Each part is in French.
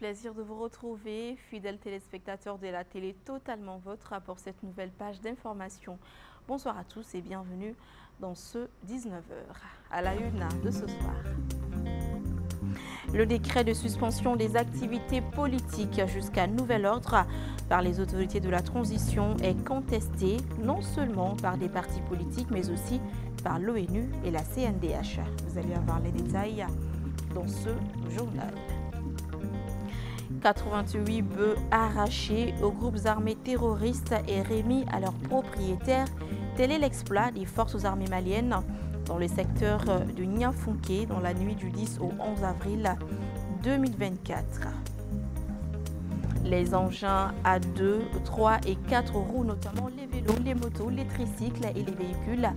plaisir de vous retrouver, fidèles téléspectateurs de la télé Totalement Vôtre, pour cette nouvelle page d'information. Bonsoir à tous et bienvenue dans ce 19h. À la une de ce soir. Le décret de suspension des activités politiques jusqu'à nouvel ordre par les autorités de la transition est contesté non seulement par des partis politiques mais aussi par l'ONU et la CNDH. Vous allez avoir les détails dans ce journal. 88 bœufs arrachés aux groupes armés terroristes et remis à leurs propriétaires. Tel est l'exploit des forces armées maliennes dans le secteur de Niafunké dans la nuit du 10 au 11 avril 2024. Les engins à 2, 3 et 4 roues, notamment les vélos, les motos, les tricycles et les véhicules,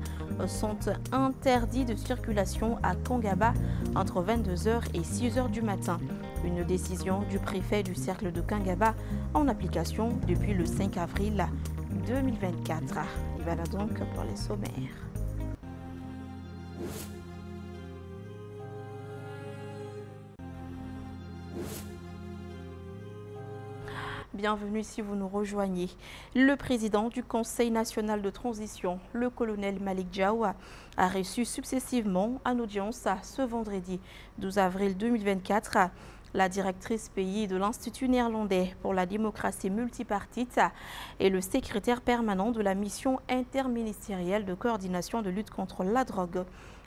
sont interdits de circulation à Kangaba entre 22h et 6h du matin. Une décision du préfet du cercle de Kangaba en application depuis le 5 avril 2024. Et voilà donc pour les sommaires. Bienvenue si vous nous rejoignez. Le président du Conseil national de transition, le colonel Malik Diaw, a reçu successivement en audience ce vendredi 12 avril 2024 la directrice pays de l'Institut néerlandais pour la démocratie multipartite et le secrétaire permanent de la mission interministérielle de coordination de lutte contre la drogue.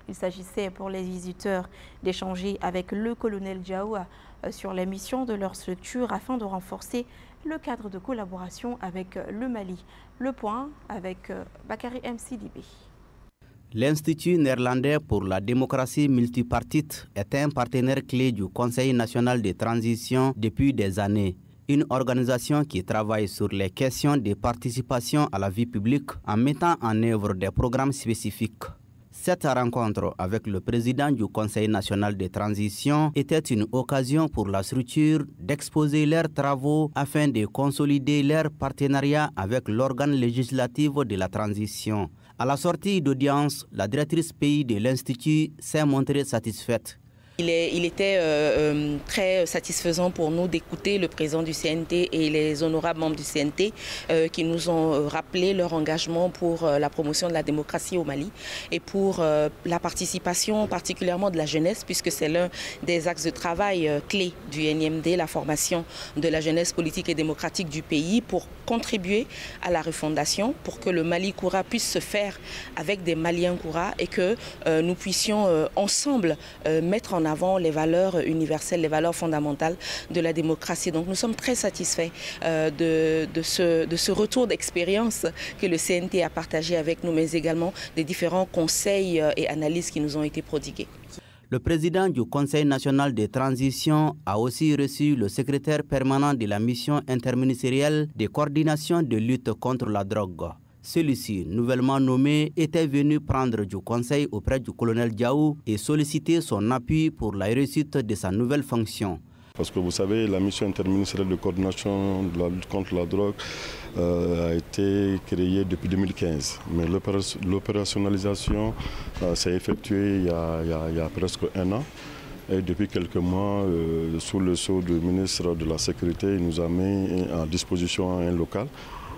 Il s'agissait pour les visiteurs d'échanger avec le colonel Diaw sur les missions de leur structure afin de renforcer le cadre de collaboration avec le Mali. Le point avec Bakary MCDB. L'Institut néerlandais pour la démocratie multipartite est un partenaire clé du Conseil national de transition depuis des années. Une organisation qui travaille sur les questions de participation à la vie publique en mettant en œuvre des programmes spécifiques. Cette rencontre avec le président du Conseil national de transition était une occasion pour la structure d'exposer leurs travaux afin de consolider leur partenariat avec l'organe législatif de la transition. À la sortie d'audience, la directrice pays de l'Institut s'est montrée satisfaite. Il était très satisfaisant pour nous d'écouter le président du CNT et les honorables membres du CNT qui nous ont rappelé leur engagement pour la promotion de la démocratie au Mali et pour la participation particulièrement de la jeunesse, puisque c'est l'un des axes de travail clés du NIMD, la formation de la jeunesse politique et démocratique du pays pour contribuer à la refondation, pour que le Mali Koura puisse se faire avec des Maliens Koura et que nous puissions ensemble mettre en avant les valeurs universelles, les valeurs fondamentales de la démocratie. Donc nous sommes très satisfaits de ce retour d'expérience que le CNT a partagé avec nous, mais également des différents conseils et analyses qui nous ont été prodigués. Le président du Conseil national de transition a aussi reçu le secrétaire permanent de la mission interministérielle de coordination de lutte contre la drogue. Celui-ci, nouvellement nommé, était venu prendre du conseil auprès du colonel Diaw et solliciter son appui pour la réussite de sa nouvelle fonction. Parce que vous savez, la mission interministérielle de coordination de la lutte contre la drogue a été créée depuis 2015. Mais l'opérationnalisation s'est effectuée il y a presque un an. Et depuis quelques mois, sous le sceau du ministre de la Sécurité, il nous a mis à disposition un local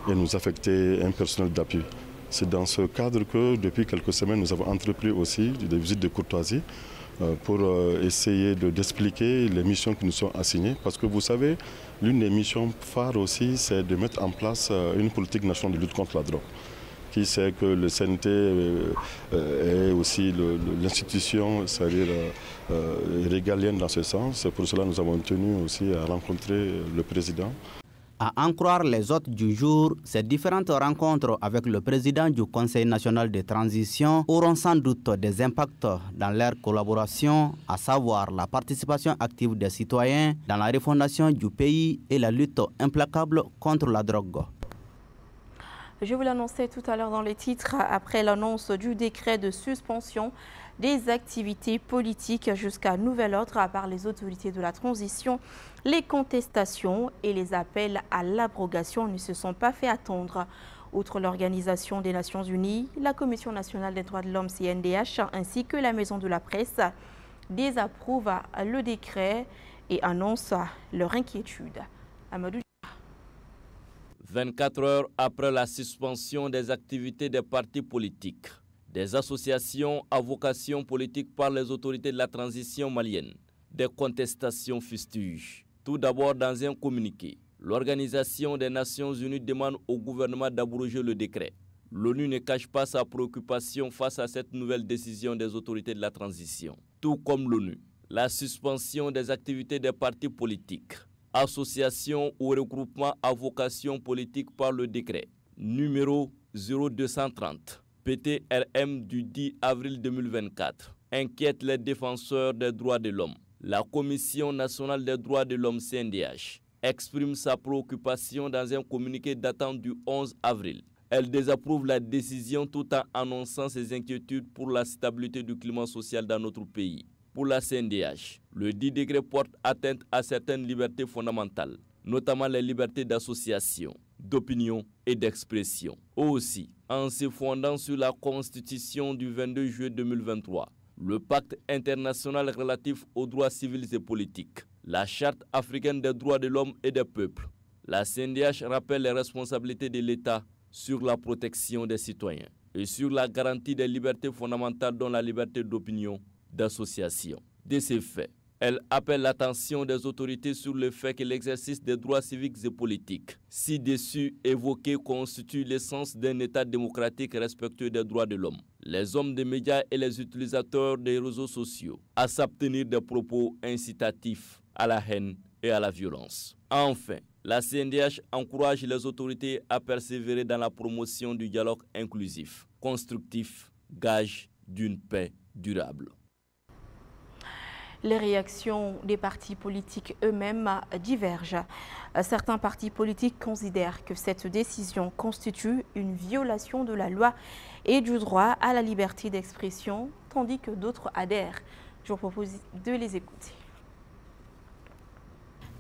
et nous affecter un personnel d'appui. C'est dans ce cadre que depuis quelques semaines, nous avons entrepris aussi des visites de courtoisie pour essayer d'expliquer les missions qui nous sont assignées. Parce que vous savez, l'une des missions phares aussi, c'est de mettre en place une politique nationale de lutte contre la drogue. Qui sait que le CNT est aussi l'institution, c'est-à-dire régalienne dans ce sens. C'est pour cela que nous avons tenu aussi à rencontrer le président. À en croire les hôtes du jour, ces différentes rencontres avec le président du Conseil national de transition auront sans doute des impacts dans leur collaboration, à savoir la participation active des citoyens dans la refondation du pays et la lutte implacable contre la drogue. Je vous l'annonçais tout à l'heure dans les titres, après l'annonce du décret de suspension des activités politiques jusqu'à nouvel ordre par les autorités de la transition, les contestations et les appels à l'abrogation ne se sont pas fait attendre. Outre l'Organisation des Nations Unies, la Commission nationale des droits de l'homme CNDH ainsi que la Maison de la Presse désapprouvent le décret et annoncent leur inquiétude. Amadou. 24 heures après la suspension des activités des partis politiques, des associations à vocation politique par les autorités de la transition malienne, des contestations fustigent. Tout d'abord, dans un communiqué, l'Organisation des Nations Unies demande au gouvernement d'abroger le décret. L'ONU ne cache pas sa préoccupation face à cette nouvelle décision des autorités de la transition. Tout comme l'ONU, la suspension des activités des partis politiques, associations ou regroupements à vocation politique par le décret numéro 0230 PTRM du 10 avril 2024 inquiète les défenseurs des droits de l'homme. La Commission nationale des droits de l'homme CNDH exprime sa préoccupation dans un communiqué datant du 11 avril. Elle désapprouve la décision tout en annonçant ses inquiétudes pour la stabilité du climat social dans notre pays. Pour la CNDH, le 10 décret porte atteinte à certaines libertés fondamentales, notamment les libertés d'association, d'opinion et d'expression. Aussi, en se fondant sur la Constitution du 22 juillet 2023, le Pacte international relatif aux droits civils et politiques, la Charte africaine des droits de l'homme et des peuples, la CNDH rappelle les responsabilités de l'État sur la protection des citoyens et sur la garantie des libertés fondamentales dont la liberté d'opinion, d'association. De ces faits, elle appelle l'attention des autorités sur le fait que l'exercice des droits civiques et politiques, ci-dessus évoqué, constitue l'essence d'un État démocratique respectueux des droits de l'homme. Les hommes des médias et les utilisateurs des réseaux sociaux à s'abstenir des propos incitatifs à la haine et à la violence. Enfin, la CNDH encourage les autorités à persévérer dans la promotion du dialogue inclusif, constructif, gage d'une paix durable. Les réactions des partis politiques eux-mêmes divergent. Certains partis politiques considèrent que cette décision constitue une violation de la loi et du droit à la liberté d'expression, tandis que d'autres adhèrent. Je vous propose de les écouter.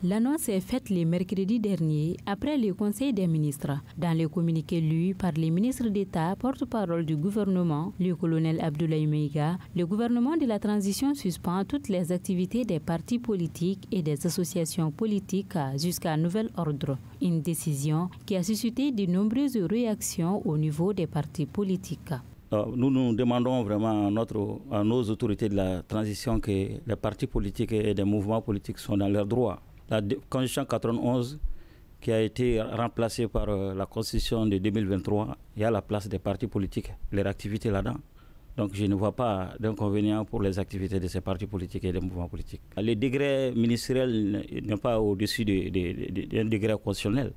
L'annonce est faite le mercredi dernier après le Conseil des ministres. Dans le communiqué lu par les ministres d'État, porte-parole du gouvernement, le colonel Abdoulaye Meiga, le gouvernement de la transition suspend toutes les activités des partis politiques et des associations politiques jusqu'à nouvel ordre. Une décision qui a suscité de nombreuses réactions au niveau des partis politiques. Nous demandons vraiment à nos autorités de la transition que les partis politiques et les mouvements politiques sont dans leurs droits. La Constitution 91, qui a été remplacée par la Constitution de 2023, il y a la place des partis politiques, leur activité là-dedans. Donc je ne vois pas d'inconvénient pour les activités de ces partis politiques et des mouvements politiques. Le degré ministériel n'est pas au-dessus d'un degré constitutionnel.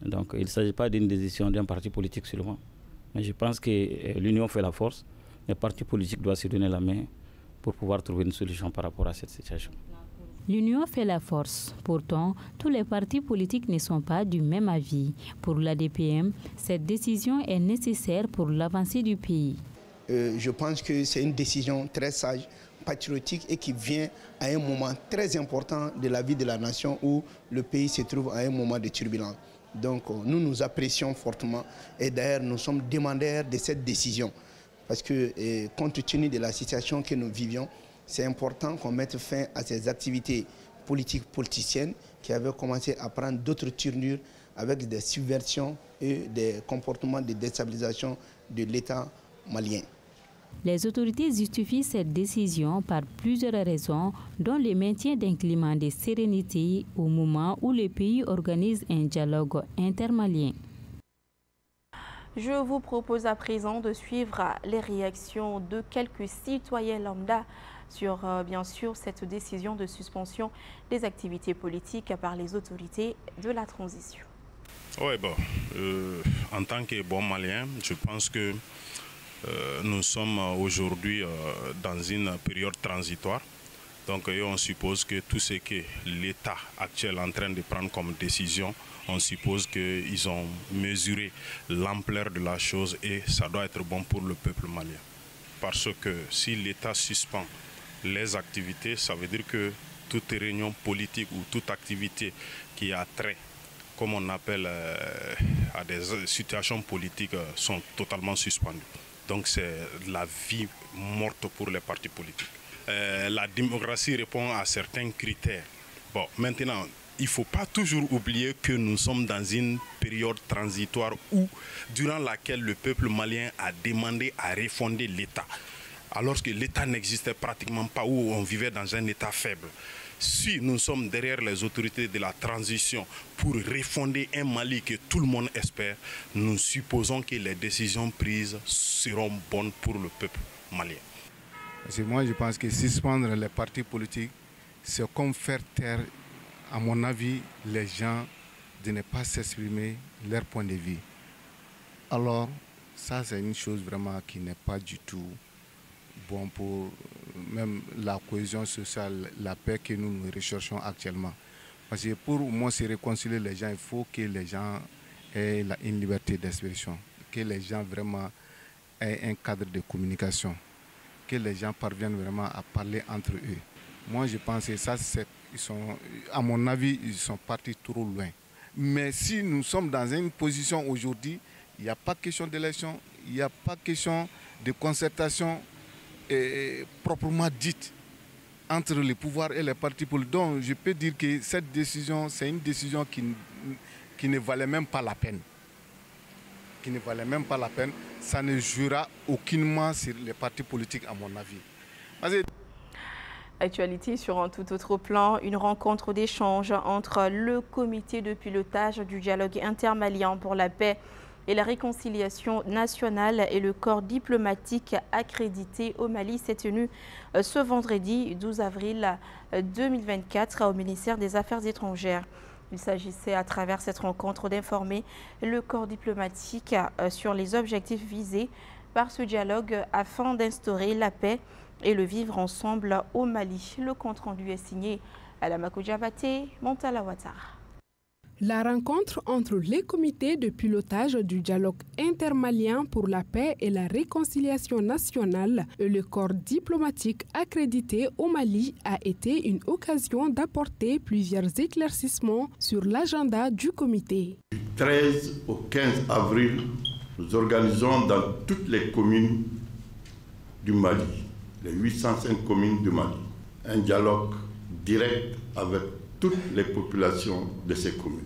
Donc il ne s'agit pas d'une décision d'un parti politique seulement. Mais je pense que l'union fait la force. Les partis politiques doivent se donner la main pour pouvoir trouver une solution par rapport à cette situation. L'union fait la force. Pourtant, tous les partis politiques ne sont pas du même avis. Pour l'ADPM, cette décision est nécessaire pour l'avancée du pays. Je pense que c'est une décision très sage, patriotique et qui vient à un moment très important de la vie de la nation où le pays se trouve à un moment de turbulence. Donc nous apprécions fortement et d'ailleurs nous sommes demandeurs de cette décision. Parce que compte tenu de la situation que nous vivions, c'est important qu'on mette fin à ces activités politiciennes qui avaient commencé à prendre d'autres tournures avec des subversions et des comportements de déstabilisation de l'État malien. Les autorités justifient cette décision par plusieurs raisons, dont le maintien d'un climat de sérénité au moment où le pays organise un dialogue intermalien. Je vous propose à présent de suivre les réactions de quelques citoyens lambda sur, bien sûr, cette décision de suspension des activités politiques par les autorités de la transition. Oui, en tant que bon malien, je pense que nous sommes aujourd'hui dans une période transitoire. Donc on suppose que tout ce que l'État actuel est en train de prendre comme décision, on suppose qu'ils ont mesuré l'ampleur de la chose et ça doit être bon pour le peuple malien. Parce que si l'État suspend les activités, ça veut dire que toute réunion politique ou toute activité qui a trait, comme on appelle, à des situations politiques sont totalement suspendues. Donc c'est la vie morte pour les partis politiques. la démocratie répond à certains critères. Bon, maintenant, il ne faut pas toujours oublier que nous sommes dans une période transitoire durant laquelle le peuple malien a demandé à refonder l'État. Alors que l'État n'existait pratiquement pas, où on vivait dans un État faible. Si nous sommes derrière les autorités de la transition pour refonder un Mali que tout le monde espère, nous supposons que les décisions prises seront bonnes pour le peuple malien. Parce que moi, je pense que suspendre les partis politiques, c'est comme faire taire, à mon avis, les gens de ne pas s'exprimer leur point de vue. Alors, ça, c'est une chose vraiment qui n'est pas du tout bon pour même la cohésion sociale, la paix que nous recherchons actuellement. Parce que pour moi, se réconcilier les gens, il faut que les gens aient une liberté d'expression, que les gens vraiment aient un cadre de communication, que les gens parviennent vraiment à parler entre eux. Moi, je pense que ça, à mon avis, ils sont partis trop loin. Mais si nous sommes dans une position aujourd'hui, il n'y a pas question d'élection, il n'y a pas question de concertation proprement dite entre les pouvoirs et les partis politiques. Donc, je peux dire que cette décision, c'est une décision qui ne valait même pas la peine. Qui ne valait même pas la peine. Ça ne jouera aucunement sur les partis politiques, à mon avis. Actualité sur un tout autre plan, une rencontre d'échange entre le comité de pilotage du dialogue intermalien pour la paix et la réconciliation nationale et le corps diplomatique accrédité au Mali s'est tenu ce vendredi 12 avril 2024 au ministère des Affaires étrangères. Il s'agissait à travers cette rencontre d'informer le corps diplomatique sur les objectifs visés par ce dialogue afin d'instaurer la paix et le vivre ensemble au Mali. Le compte-rendu est signé à la Diabaté, Montala Ouattara. La rencontre entre les comités de pilotage du dialogue intermalien pour la paix et la réconciliation nationale et le corps diplomatique accrédité au Mali a été une occasion d'apporter plusieurs éclaircissements sur l'agenda du comité. Du 13 au 15 avril, nous organisons dans toutes les communes du Mali, les 805 communes du Mali, un dialogue direct avec toutes les populations de ces communes.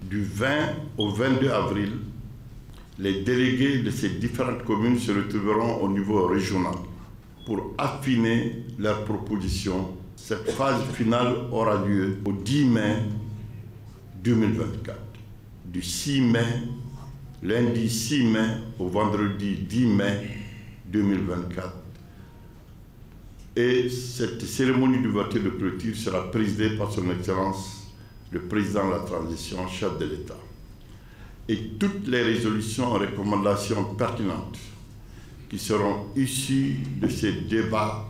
Du 20 au 22 avril, les délégués de ces différentes communes se retrouveront au niveau régional pour affiner leurs propositions. Cette phase finale aura lieu au 10 mai 2024. Du 6 mai, lundi 6 mai au vendredi 10 mai 2024. Et cette cérémonie d'ouverture de clôture sera présidée par son Excellence, le président de la transition, chef de l'État. Et toutes les résolutions et recommandations pertinentes qui seront issues de ces débats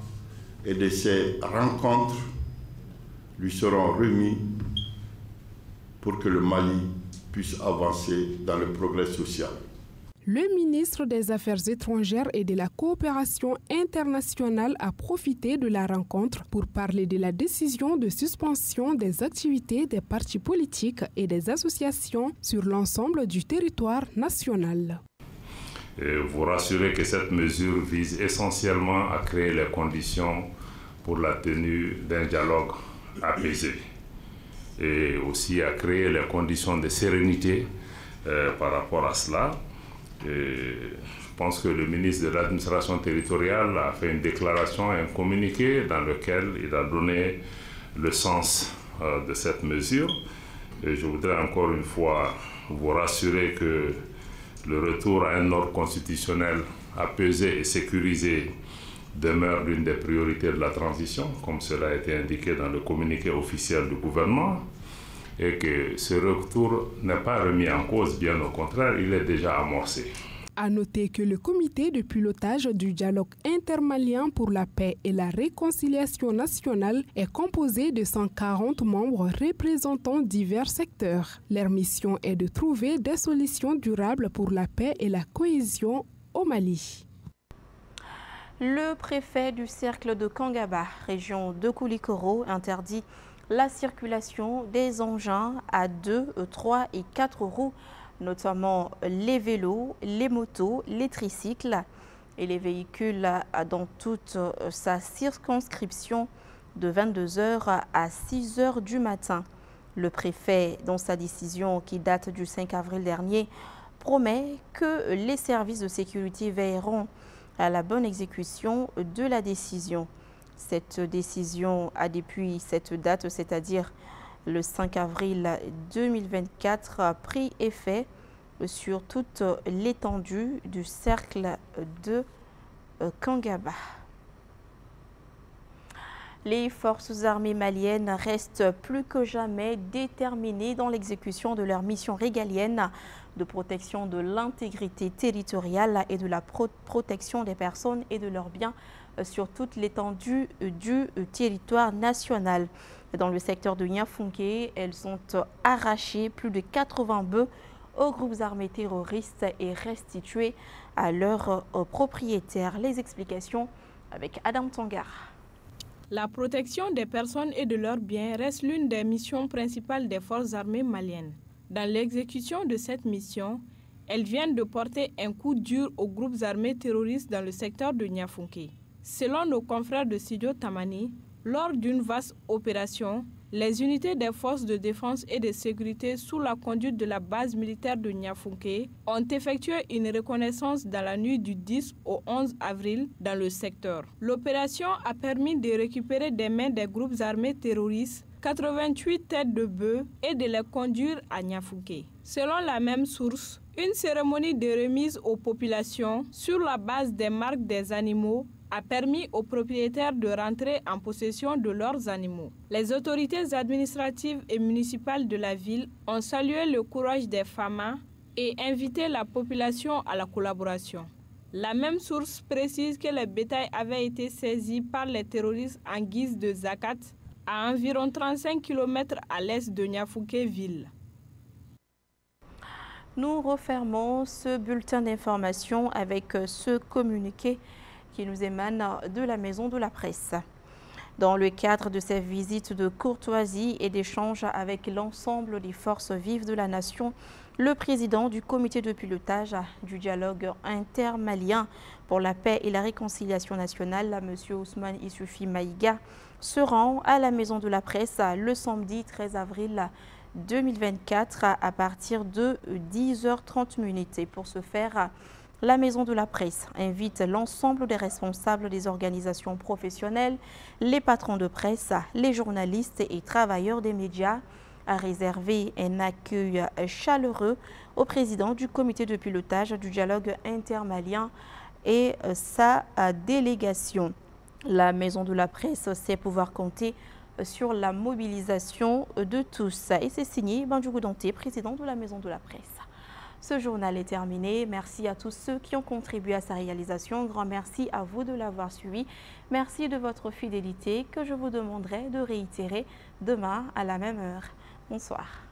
et de ces rencontres lui seront remises pour que le Mali puisse avancer dans le progrès social. Le ministre des Affaires étrangères et de la coopération internationale a profité de la rencontre pour parler de la décision de suspension des activités des partis politiques et des associations sur l'ensemble du territoire national. Et vous rassurez que cette mesure vise essentiellement à créer les conditions pour la tenue d'un dialogue apaisé et aussi à créer les conditions de sérénité par rapport à cela. Et je pense que le ministre de l'administration territoriale a fait une déclaration, un communiqué dans lequel il a donné le sens de cette mesure. Et je voudrais encore une fois vous rassurer que le retour à un ordre constitutionnel apaisé et sécurisé demeure l'une des priorités de la transition, comme cela a été indiqué dans le communiqué officiel du gouvernement, et que ce retour n'est pas remis en cause, bien au contraire, il est déjà amorcé. À noter que le comité de pilotage du dialogue intermalien pour la paix et la réconciliation nationale est composé de 140 membres représentant divers secteurs. Leur mission est de trouver des solutions durables pour la paix et la cohésion au Mali. Le préfet du cercle de Kangaba, région de Koulikoro, interdit la circulation des engins à 2, 3 et 4 roues, notamment les vélos, les motos, les tricycles et les véhicules dans toute sa circonscription de 22h à 6h du matin. Le préfet, dans sa décision qui date du 5 avril dernier, promet que les services de sécurité veilleront à la bonne exécution de la décision. Cette décision a depuis cette date, c'est-à-dire le 5 avril 2024, pris effet sur toute l'étendue du cercle de Kangaba. Les forces armées maliennes restent plus que jamais déterminées dans l'exécution de leur mission régalienne de protection de l'intégrité territoriale et de la protection des personnes et de leurs biens sur toute l'étendue du territoire national. Dans le secteur de Niafunké, elles ont arraché plus de 80 bœufs aux groupes armés terroristes et restitué à leurs propriétaires. Les explications avec Adam Tongar. La protection des personnes et de leurs biens reste l'une des missions principales des forces armées maliennes. Dans l'exécution de cette mission, elles viennent de porter un coup dur aux groupes armés terroristes dans le secteur de Niafunké. Selon nos confrères de Studio Tamani, lors d'une vaste opération, les unités des forces de défense et de sécurité sous la conduite de la base militaire de Niafunké ont effectué une reconnaissance dans la nuit du 10 au 11 avril dans le secteur. L'opération a permis de récupérer des mains des groupes armés terroristes 88 têtes de bœufs et de les conduire à Niafunké. Selon la même source, une cérémonie de remise aux populations sur la base des marques des animaux a permis aux propriétaires de rentrer en possession de leurs animaux. Les autorités administratives et municipales de la ville ont salué le courage des femmes et invité la population à la collaboration. La même source précise que le bétail avait été saisi par les terroristes en guise de zakat à environ 35 km à l'est de Niafunké ville. Nous refermons ce bulletin d'information avec ce communiqué qui nous émane de la Maison de la Presse. Dans le cadre de ces visites de courtoisie et d'échanges avec l'ensemble des forces vives de la nation, le président du comité de pilotage du dialogue intermalien pour la paix et la réconciliation nationale, M. Ousmane Issoufy Maïga, se rend à la Maison de la Presse le samedi 13 avril 2024 à partir de 10h30. Et pour ce faire, la Maison de la Presse invite l'ensemble des responsables des organisations professionnelles, les patrons de presse, les journalistes et travailleurs des médias à réserver un accueil chaleureux au président du comité de pilotage du dialogue intermalien et sa délégation. La Maison de la Presse sait pouvoir compter sur la mobilisation de tous. Et c'est signé Bandjougou Danté, président de la Maison de la Presse. Ce journal est terminé. Merci à tous ceux qui ont contribué à sa réalisation. Grand merci à vous de l'avoir suivi. Merci de votre fidélité que je vous demanderai de réitérer demain à la même heure. Bonsoir.